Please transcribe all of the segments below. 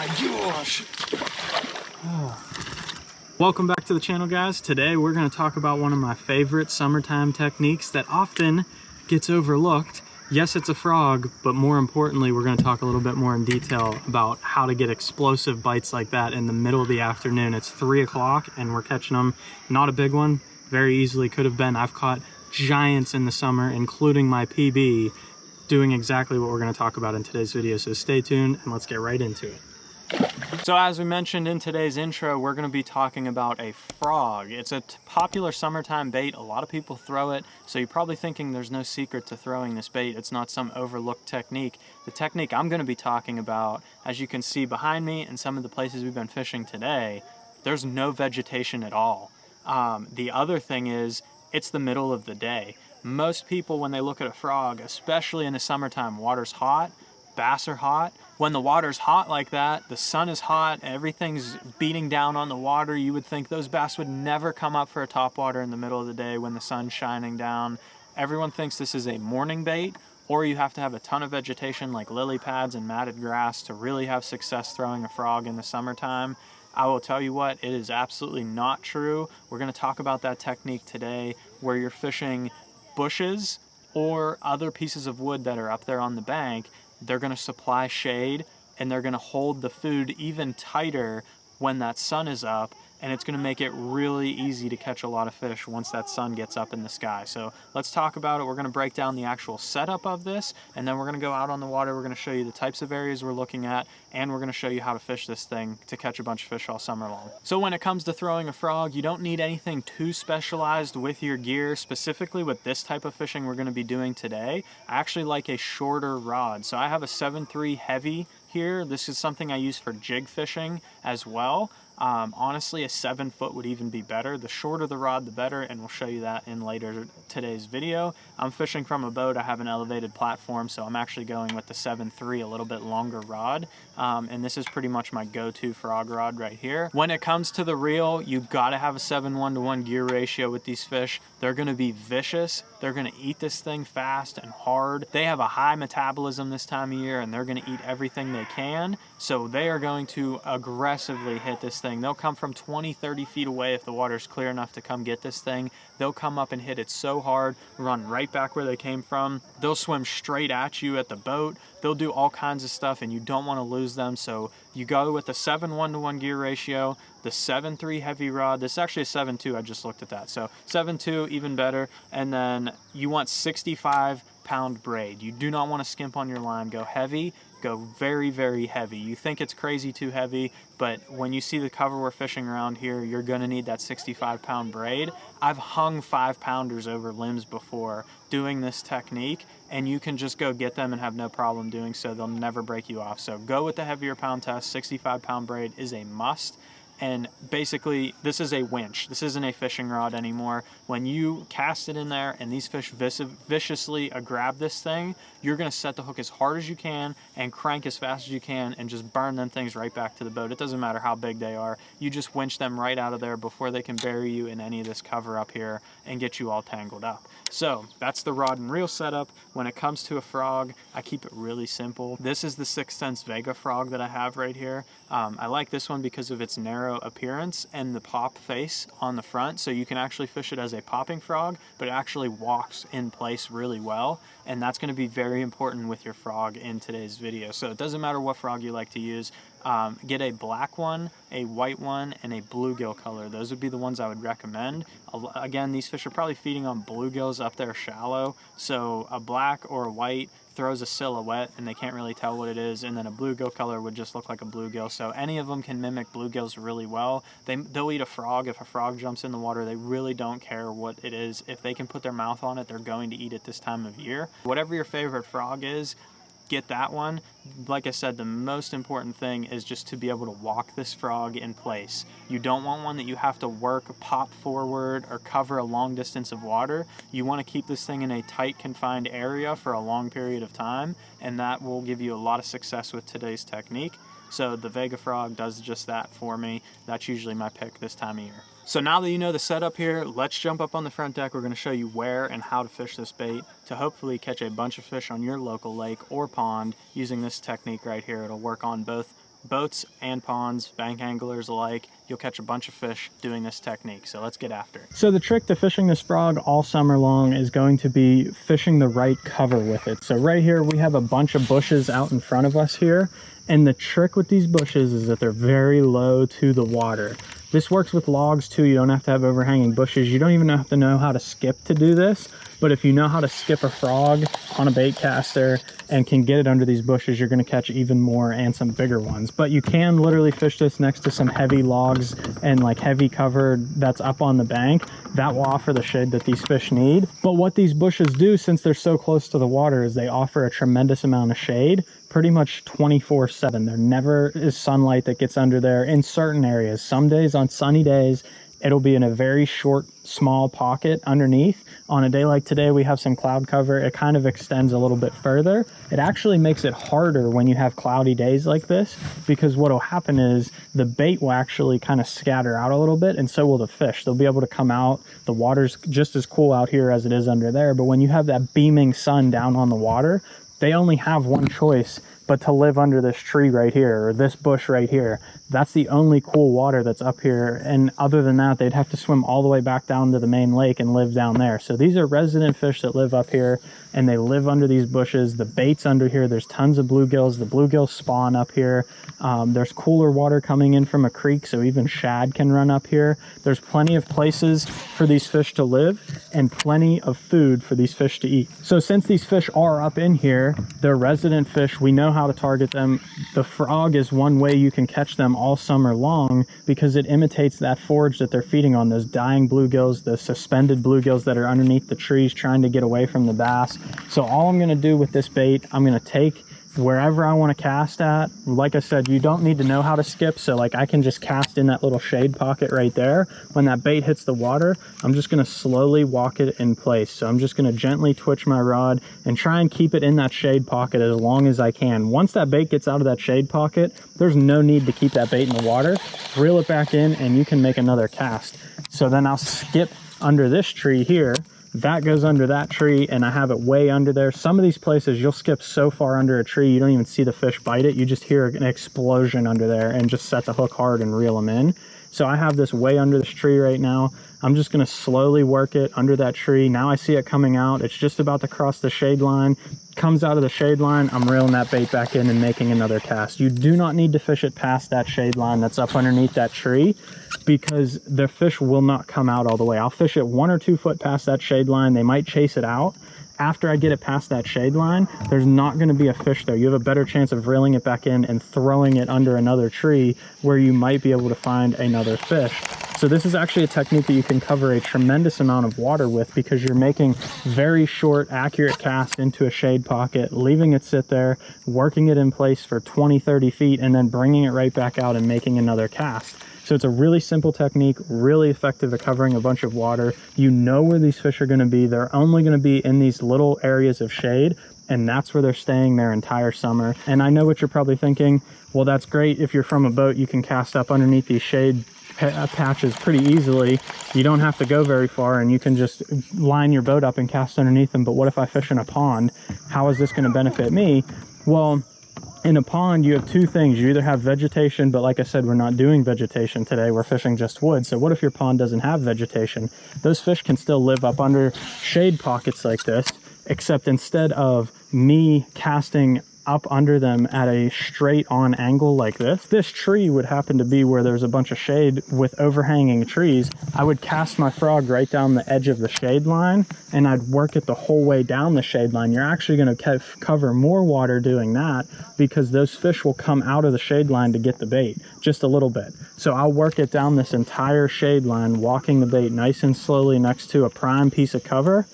gosh. Welcome back to the channel, guys. Today we're going to talk about one of my favorite summertime techniques that often gets overlooked. Yes, it's a frog, but more importantly, we're going to talk a little bit more in detail about how to get explosive bites like that in the middle of the afternoon. It's 3 o'clock and we're catching them. Not a big one, very easily could have been. I've caught giants in the summer, including my PB, doing exactly what we're going to talk about in today's video. So stay tuned and let's get right into it. So as we mentioned in today's intro, we're going to be talking about a frog. It's a popular summertime bait. A lot of people throw it, so you're probably thinking there's no secret to throwing this bait. It's not some overlooked technique. The technique I'm going to be talking about, as you can see behind me and some of the places we've been fishing today, there's no vegetation at all. The other thing is, it's the middle of the day. Most people, when they look at a frog, especially in the summertime, water's hot, bass are hot. When the water's hot like that, the sun is hot, everything's beating down on the water, you would think those bass would never come up for a topwater in the middle of the day when the sun's shining down. Everyone thinks this is a morning bait, or you have to have a ton of vegetation like lily pads and matted grass to really have success throwing a frog in the summertime. I will tell you what, it is absolutely not true. We're going to talk about that technique today where you're fishing bushes or other pieces of wood that are up there on the bank. They're going to supply shade and they're going to hold the food even tighter when that sun is up, and it's going to make it really easy to catch a lot of fish once that sun gets up in the sky. So let's talk about it. We're going to break down the actual setup of this, and then we're going to go out on the water. We're going to show you the types of areas we're looking at, and we're going to show you how to fish this thing to catch a bunch of fish all summer long. So when it comes to throwing a frog, you don't need anything too specialized with your gear. Specifically with this type of fishing we're going to be doing today, I actually like a shorter rod. So I have a 7.3 heavy here. This is something I use for jig fishing as well. Honestly, a 7-foot would even be better. The shorter the rod, the better, and we'll show you that in later today's video. I'm fishing from a boat. I have an elevated platform, so I'm actually going with the 7.3, a little bit longer rod, and this is pretty much my go-to frog rod right here. When it comes to the reel, you've got to have a 7:1 gear ratio with these fish. They're going to be vicious. They're going to eat this thing fast and hard. They have a high metabolism this time of year, and they're going to eat everything they can, so they are going to aggressively hit this thing. They'll come from 20-30 feet away if the water's clear enough to come get this thing. They'll come up and hit it so hard, run right back where they came from. They'll swim straight at you at the boat. They'll do all kinds of stuff, and you don't want to lose them. So you go with the 7:1 gear ratio, the 7.3 heavy rod. This is actually a 7.2, I just looked at that. So 7.2, even better. And then you want 65-pound braid. You do not want to skimp on your line. Go heavy. Go very, very heavy. You think it's crazy too heavy, but when you see the cover we're fishing around here, you're going to need that 65-pound braid. I've hung 5-pounders over limbs before doing this technique, and you can just go get them and have no problem doing so. They'll never break you off. So go with the heavier pound test. 65-pound braid is a must. And basically, this is a winch. This isn't a fishing rod anymore. When you cast it in there and these fish viciously grab this thing, you're going to set the hook as hard as you can and crank as fast as you can and just burn them things right back to the boat. It doesn't matter how big they are. You just winch them right out of there before they can bury you in any of this cover up here and get you all tangled up. So that's the rod and reel setup. When it comes to a frog, I keep it really simple. This is the 6th Sense Vega frog that I have right here. I like this one because of its narrow appearance and the pop face on the front, so you can actually fish it as a popping frog, but it actually walks in place really well, and that's going to be very important with your frog in today's video. So it doesn't matter what frog you like to use. Get a black one, a white one, and a bluegill color. Those would be the ones I would recommend. Again, these fish are probably feeding on bluegills up there shallow, so a black or a white throws a silhouette and they can't really tell what it is, and then a bluegill color would just look like a bluegill. So any of them can mimic bluegills really well. They'll eat a frog. If a frog jumps in the water, they really don't care what it is. If they can put their mouth on it, they're going to eat it this time of year. Whatever your favorite frog is, get that one. Like I said, the most important thing is just to be able to walk this frog in place. You don't want one that you have to work, pop forward, or cover a long distance of water. You want to keep this thing in a tight, confined area for a long period of time, and that will give you a lot of success with today's technique. So the Vega frog does just that for me. That's usually my pick this time of year. So now that you know the setup here, let's jump up on the front deck. We're going to show you where and how to fish this bait to hopefully catch a bunch of fish on your local lake or pond using this technique right here. It'll work on both boats and ponds, bank anglers alike, you'll catch a bunch of fish doing this technique. So let's get after it. So the trick to fishing this frog all summer long is going to be fishing the right cover with it. So right here we have a bunch of bushes out in front of us here, and the trick with these bushes is that they're very low to the water. This works with logs too. You don't have to have overhanging bushes. You don't even have to know how to skip to do this, but if you know how to skip a frog on a bait caster and can get it under these bushes, you're going to catch even more and some bigger ones. But you can literally fish this next to some heavy logs and like heavy cover that's up on the bank. That will offer the shade that these fish need. But what these bushes do, since they're so close to the water, is they offer a tremendous amount of shade, pretty much 24/7. There never is sunlight that gets under there in certain areas. Some days, on sunny days, it'll be in a very short, small pocket underneath. On a day like today, we have some cloud cover. It kind of extends a little bit further. It actually makes it harder when you have cloudy days like this, because what will happen is the bait will actually kind of scatter out a little bit, and so will the fish. They'll be able to come out. The water's just as cool out here as it is under there, but when you have that beaming sun down on the water, they only have one choice but to live under this tree right here, or this bush right here. That's the only cool water that's up here, and other than that, they'd have to swim all the way back down to the main lake and live down there. So these are resident fish that live up here, and they live under these bushes. The bait's under here. There's tons of bluegills. The bluegills spawn up here. There's cooler water coming in from a creek, so even shad can run up here. There's plenty of places for these fish to live and plenty of food for these fish to eat. So since these fish are up in here, they're resident fish, we know how to target them. The frog is one way you can catch them all summer long, because it imitates that forage that they're feeding on, those dying bluegills, the suspended bluegills that are underneath the trees trying to get away from the bass. So all I'm going to do with this bait, I'm going to take wherever I want to cast at. Like I said, you don't need to know how to skip, so like I can just cast in that little shade pocket right there. When that bait hits the water, I'm just going to slowly walk it in place. So I'm just going to gently twitch my rod and try and keep it in that shade pocket as long as I can. Once that bait gets out of that shade pocket, there's no need to keep that bait in the water. Reel it back in and you can make another cast. So then I'll skip under this tree here. That goes under that tree, and I have it way under there. Some of these places you'll skip so far under a tree you don't even see the fish bite it. You just hear an explosion under there and just set the hook hard and reel them in. So I have this way under this tree right now. I'm just going to slowly work it under that tree. Now I see it coming out. It's just about to cross the shade line. Comes out of the shade line, I'm reeling that bait back in and making another cast. You do not need to fish it past that shade line that's up underneath that tree, because the fish will not come out all the way. I'll fish it 1 or 2 foot past that shade line. They might chase it out. After I get it past that shade line, there's not going to be a fish there. You have a better chance of reeling it back in and throwing it under another tree where you might be able to find another fish. So this is actually a technique that you can cover a tremendous amount of water with, because you're making very short, accurate casts into a shade pocket, leaving it sit there, working it in place for 20, 30 feet, and then bringing it right back out and making another cast. So it's a really simple technique, really effective at covering a bunch of water. You know where these fish are going to be. They're only going to be in these little areas of shade, and that's where they're staying their entire summer. And I know what you're probably thinking. Well, that's great. If you're from a boat, you can cast up underneath these shade patches pretty easily. You don't have to go very far, and you can just line your boat up and cast underneath them. But what if I fish in a pond? How is this going to benefit me? Well, in a pond, you have 2 things. You either have vegetation, but like I said, we're not doing vegetation today. We're fishing just wood. So what if your pond doesn't have vegetation? Those fish can still live up under shade pockets like this, except instead of me casting up under them at a straight on angle like this tree would happen to be where there's a bunch of shade with overhanging trees. I would cast my frog right down the edge of the shade line, and I'd work it the whole way down the shade line. You're actually going to cover more water doing that, because those fish will come out of the shade line to get the bait just a little bit. So I'll work it down this entire shade line, walking the bait nice and slowly next to a prime piece of cover,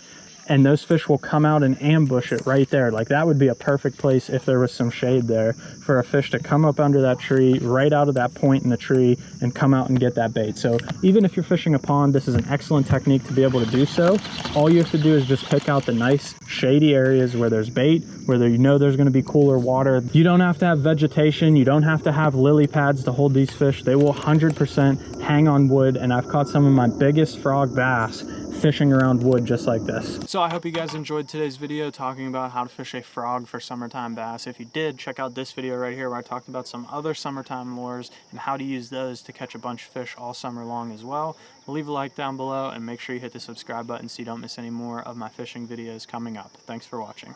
and those fish will come out and ambush it right there. Like, that would be a perfect place if there was some shade there for a fish to come up under that tree, right out of that point in the tree, and come out and get that bait. So even if you're fishing a pond, this is an excellent technique to be able to do so. All you have to do is just pick out the nice shady areas where there's bait, where you know there's going to be cooler water. You don't have to have vegetation. You don't have to have lily pads to hold these fish. They will 100% hang on wood, and I've caught some of my biggest frog bass fishing around wood just like this. So I hope you guys enjoyed today's video talking about how to fish a frog for summertime bass. If you did, check out this video right here where I talked about some other summertime lures and how to use those to catch a bunch of fish all summer long as well. Leave a like down below and make sure you hit the subscribe button so you don't miss any more of my fishing videos coming up. Thanks for watching.